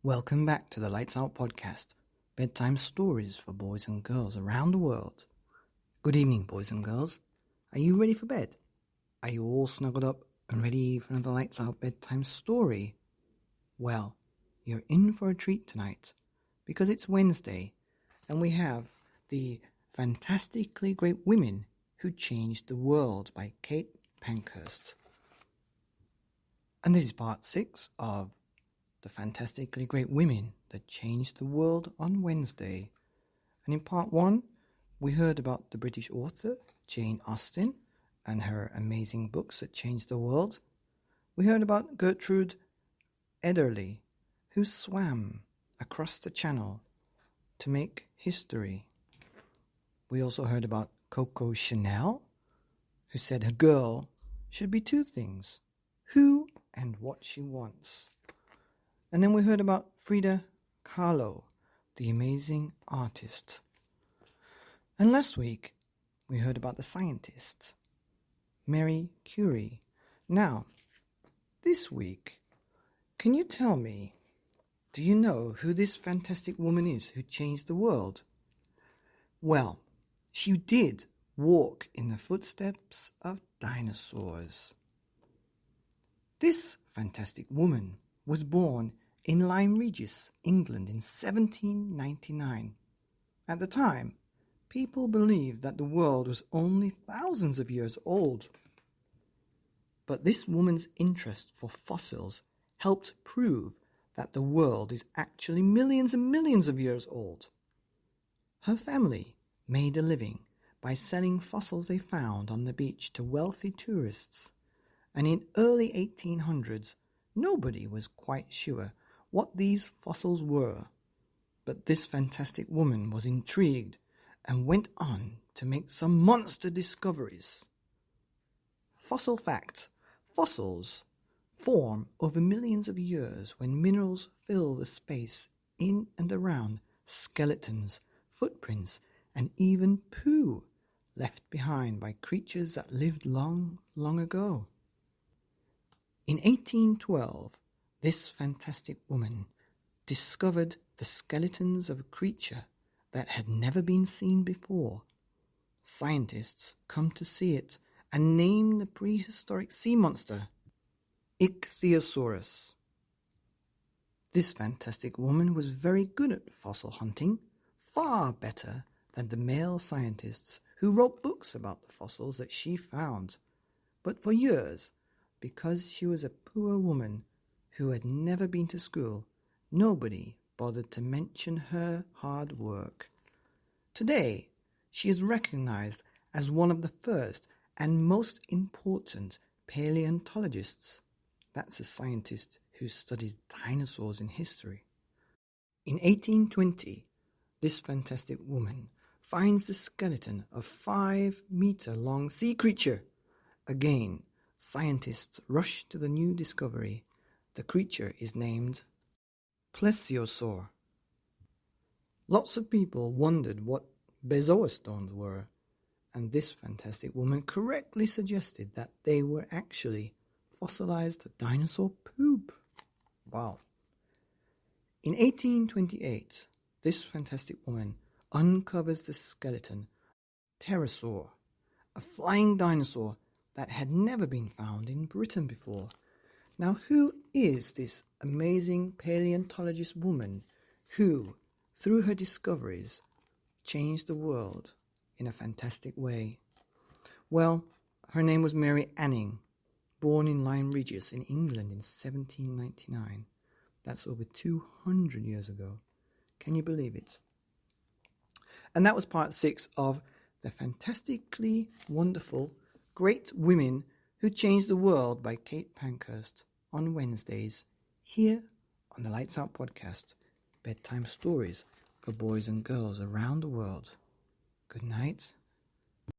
Welcome back to the Lights Out podcast, bedtime stories for boys and girls around the world. Good evening, boys and girls. Are you ready for bed? Are you all snuggled up and ready for another Lights Out bedtime story? Well, you're in for a treat tonight because it's Wednesday and we have the Fantastically Great Women Who Changed the World by Kate Pankhurst. And this is part 6 of The Fantastically Great Women That Changed the World on Wednesday. And in part 1, we heard about the British author Jane Austen and her amazing books that changed the world. We heard about Gertrude Ederle, who swam across the channel to make history. We also heard about Coco Chanel, who said a girl should be 2 things, who and what she wants. And then we heard about Frida Kahlo, the amazing artist. And last week, we heard about the scientist, Marie Curie. Now, this week, can you tell me, do you know who this fantastic woman is who changed the world? Well, she did walk in the footsteps of dinosaurs. This fantastic woman was born in Lyme Regis, England in 1799. At the time, people believed that the world was only thousands of years old. But this woman's interest for fossils helped prove that the world is actually millions and millions of years old. Her family made a living by selling fossils they found on the beach to wealthy tourists, and in early 1800s, nobody was quite sure what these fossils were, but this fantastic woman was intrigued and went on to make some monster discoveries. Fossil fact: fossils form over millions of years when minerals fill the space in and around skeletons, footprints, and even poo left behind by creatures that lived long, long ago. In 1812, this fantastic woman discovered the skeletons of a creature that had never been seen before. Scientists come to see it and name the prehistoric sea monster Ichthyosaurus. This fantastic woman was very good at fossil hunting, far better than the male scientists who wrote books about the fossils that she found. But for years, because she was a poor woman who had never been to school, nobody bothered to mention her hard work. Today, she is recognized as one of the first and most important paleontologists. That's a scientist who studies dinosaurs in history. In 1820, this fantastic woman finds the skeleton of 5-meter-long sea creature. Again, scientists rush to the new discovery. The creature is named plesiosaur. Lots of people wondered what bezoar stones were, and this fantastic woman correctly suggested that they were actually fossilized dinosaur poop. Wow. In 1828, this fantastic woman uncovers the skeleton pterosaur, a flying dinosaur that had never been found in Britain before. Now, who is this amazing paleontologist woman who, through her discoveries, changed the world in a fantastic way? Well, her name was Mary Anning, born in Lyme Regis in England in 1799. That's over 200 years ago. Can you believe it? And that was part 6 of The Fantastically Wonderful Great Women Who Changed the World by Kate Pankhurst on Wednesdays, here on the Lights Out podcast, bedtime stories for boys and girls around the world. Good night.